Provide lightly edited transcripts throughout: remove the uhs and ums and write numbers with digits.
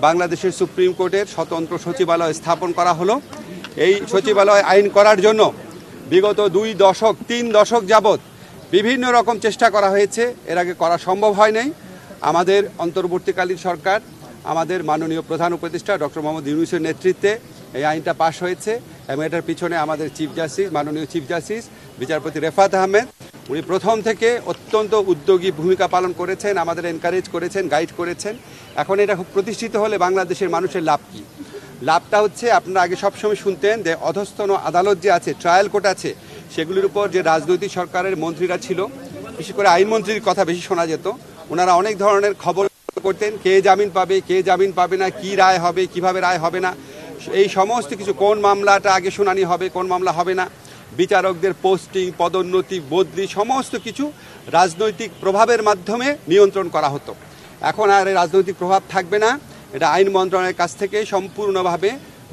বাংলাদেশের সুপ্রিম কোর্টের স্বতন্ত্র সচিবালয় স্থাপন করা হলো। এই সচিবালয় আইন করার জন্য বিগত 3 দশক যাবৎ বিভিন্ন রকম চেষ্টা করা হয়েছে, এর আগে করা সম্ভব হয় নাই। আমাদের অন্তর্বর্তীকালীন সরকার, আমাদের মাননীয় প্রধান উপদেষ্টা ডক্টর মোহাম্মদ ইউনূসের নেতৃত্বে এই আইনটা পাশ হয়েছে এবং এটার পিছনে আমাদের চিফ জাস্টিস, মাননীয় চিফ জাস্টিস বিচারপতি রেফাত আহমেদ, উনি প্রথম থেকে অত্যন্ত উদ্যোগী ভূমিকা পালন করেছেন, আমাদের এনকারেজ করেছেন, গাইড করেছেন। এখন এটা খুব প্রতিষ্ঠিত হলে বাংলাদেশের মানুষের লাভ কী? লাভটা হচ্ছে, আপনারা আগে সবসময় শুনতেন যে অধস্তন আদালত যে আছে, ট্রায়াল কোর্ট আছে, সেগুলির উপর যে রাজনৈতিক সরকারের মন্ত্রীরা ছিল, বিশেষ করে আইনমন্ত্রীর কথা বেশি শোনা যেত। ওনারা অনেক ধরনের খবর করতেন, কে জামিন পাবে, কে জামিন পাবে না, কি রায় হবে, কিভাবে রায় হবে না, এই সমস্ত কিছু, কোন মামলাটা আগে শুনানি হবে, কোন মামলা হবে না, বিচারকদের পোস্টিং, পদোন্নতি, বদলি, সমস্ত কিছু রাজনৈতিক প্রভাবের মাধ্যমে নিয়ন্ত্রণ করা হতো। এখন আর এই রাজনৈতিক প্রভাব থাকবে না। এটা আইন মন্ত্রণালয়ের কাছ থেকে সম্পূর্ণভাবে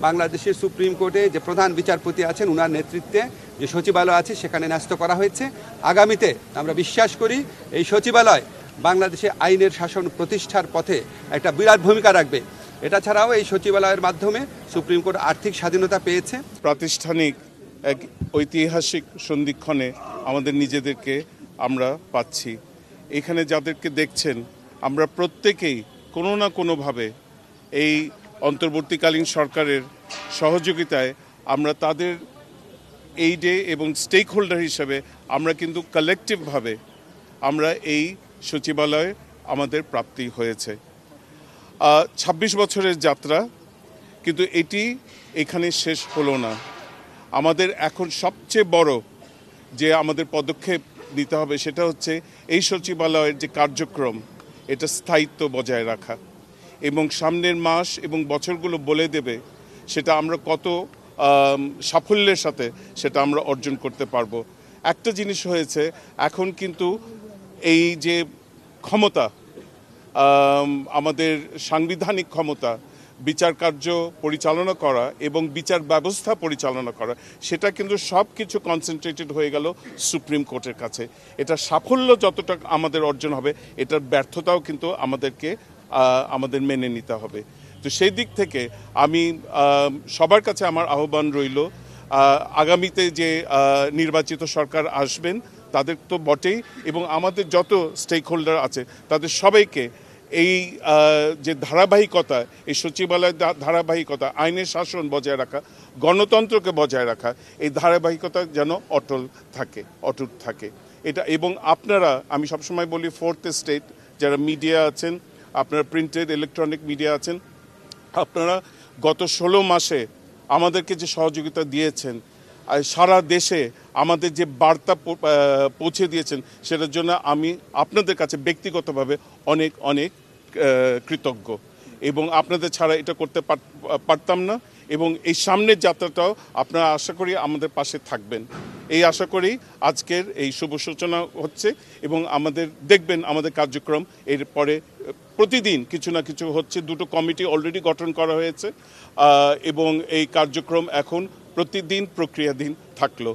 বাংলাদেশের সুপ্রিম কোর্টে যে প্রধান বিচারপতি আছেন, ওনার নেতৃত্বে যে সচিবালয় আছে সেখানে ন্যস্ত করা হয়েছে। আগামীতে আমরা বিশ্বাস করি এই সচিবালয় বাংলাদেশে আইনের শাসন প্রতিষ্ঠার পথে একটা বিরাট ভূমিকা রাখবে। এটা ছাড়াও এই সচিবালয়ের মাধ্যমে সুপ্রিম কোর্ট আর্থিক স্বাধীনতা পেয়েছে। প্রাতিষ্ঠানিক এক ঐতিহাসিক সন্ধিক্ষণে আমাদের নিজেদেরকে আমরা পাচ্ছি। এখানে যাদেরকে দেখছেন, আমরা প্রত্যেকেই কোনো না কোনোভাবে এই অন্তর্বর্তীকালীন সরকারের সহযোগিতায় আমরা তাদের এইডে এবং স্টেক হোল্ডার হিসেবে আমরা কিন্তু কালেকটিভভাবে আমরা এই সচিবালয়ে আমাদের প্রাপ্তি হয়েছে। ২৬ বছরের যাত্রা, কিন্তু এটি এখানে শেষ হলো না। আমাদের এখন সবচেয়ে বড় যে আমাদের পদক্ষেপ নিতে হবে সেটা হচ্ছে এই সচিবালয়ের যে কার্যক্রম, এটা স্থায়িত্ব বজায় রাখা, এবং সামনের মাস এবং বছরগুলো বলে দেবে সেটা আমরা কত সাফল্যের সাথে সেটা আমরা অর্জন করতে পারবো। একটা জিনিস হয়েছে, এখন কিন্তু এই যে ক্ষমতা, আমাদের সাংবিধানিক ক্ষমতা, বিচার কার্য পরিচালনা করা এবং বিচার ব্যবস্থা পরিচালনা করা, সেটা কিন্তু সব কিছু কনসেন্ট্রেটেড হয়ে গেল সুপ্রিম কোর্টের কাছে। এটা সাফল্য যতটা আমাদের অর্জন হবে, এটার ব্যর্থতাও কিন্তু আমাদের মেনে নিতে হবে। তো সেই দিক থেকে আমি সবার কাছে আমার আহ্বান রইল, আগামীতে যে নির্বাচিত সরকার আসবেন তাদের তো বটেই, এবং আমাদের যত স্টেক হোল্ডার আছে তাদের সবাইকে এই যে ধারাবাহিকতা, এই সচিবালয়ের ধারাবাহিকতা, আইনের শাসন বজায় রাখা, গণতন্ত্রকে বজায় রাখা, এই ধারাবাহিকতা যেন অটুট থাকে এটা। এবং আপনারা, আমি সবসময় বলি, ফোর্থ স্টেট যারা মিডিয়া আছেন, আপনারা প্রিন্টেড ইলেকট্রনিক মিডিয়া আছেন, আপনারা গত 16 মাসে আমাদেরকে যে সহযোগিতা দিয়েছেন, সারা দেশে আমাদের যে বার্তা পৌঁছে দিয়েছেন, সেটার জন্য আমি আপনাদের কাছে ব্যক্তিগতভাবে অনেক অনেক কৃতজ্ঞ, এবং আপনাদের ছাড়া এটা করতে পারতাম না। এবং এই সামনের যাত্রাটাও আপনারা আশা করি আমাদের পাশে থাকবেন, এই আশা করি আজকের এই শুভ সূচনা হচ্ছে। এবং আমাদের দেখবেন আমাদের কার্যক্রম এরপরে প্রতিদিন কিছু না কিছু হচ্ছে। 2টো কমিটি অলরেডি গঠন করা হয়েছে, এবং এই কার্যক্রম এখন প্রতিদিন প্রক্রিয়াধীন থাকলো।